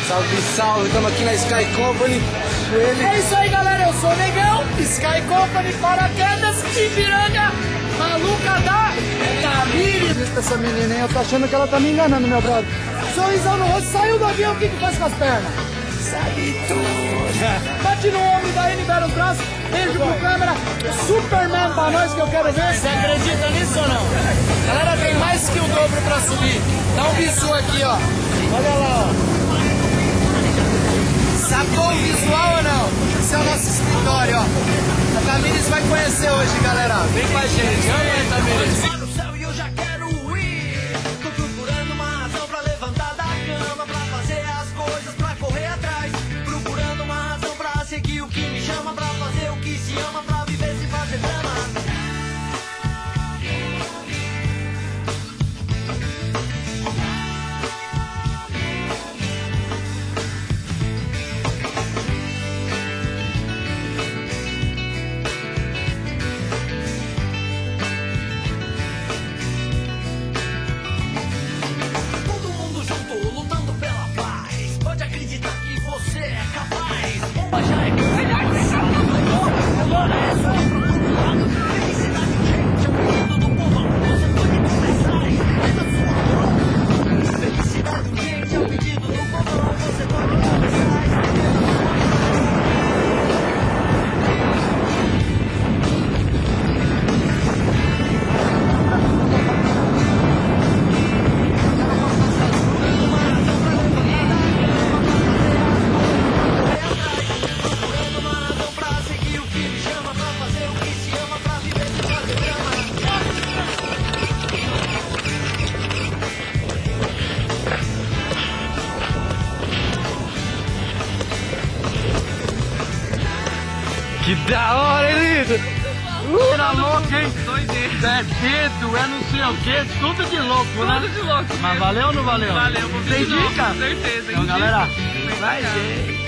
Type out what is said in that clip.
Salve, salve, estamos aqui na Sky Company. É isso aí, galera, eu sou o Negão, Sky Company, Paraquedas, Ipiranga, maluca da Tamires. Essa menina, hein? Eu tô achando que ela tá me enganando, meu brother. Sorrisão no rosto, saiu do avião, o que que faz com as pernas? Sabe tudo. Bate no ombro daí, libera os braços, beijo pro câmera, Superman pra nós que eu quero ver. Você acredita nisso ou não? Galera, tem mais que o dobro pra subir. Dá um bisu aqui, ó. Olha lá, ó. Sacou o visual ou não? Esse é o nosso escritório, ó. A Tamires vai conhecer hoje, galera. Vem com a gente. Vamos aí, Tamires. Para o céu e eu já quero ir. Tô procurando uma razão pra levantar da cama, pra fazer as coisas, pra correr atrás. Procurando uma razão pra seguir o que me chama, pra fazer o que se ama, pra viver sem fazer drama. Todo mundo junto, lutando pela paz. Pode acreditar que você é capaz. Bomba já é agora é só ir pro outro lado. Felicidade, gente, é o pedido do povão. Você pode começar e é na sua mão. Felicidade, gente, é o pedido do povão. Você pode começar e procurando uma razão pra seguir o que me chama, pra fazer o que se ama, pra viver sem fazer drama. Que da hora, hein, lindo? Tá louco, hein? É dedo, é não sei o que, tudo de louco, né? Tudo de louco. Mas valeu ou não valeu? Valeu, vou Tem vir de novo, dica? com certeza. Então, indica. galera, Vem pra vai, cá. gente.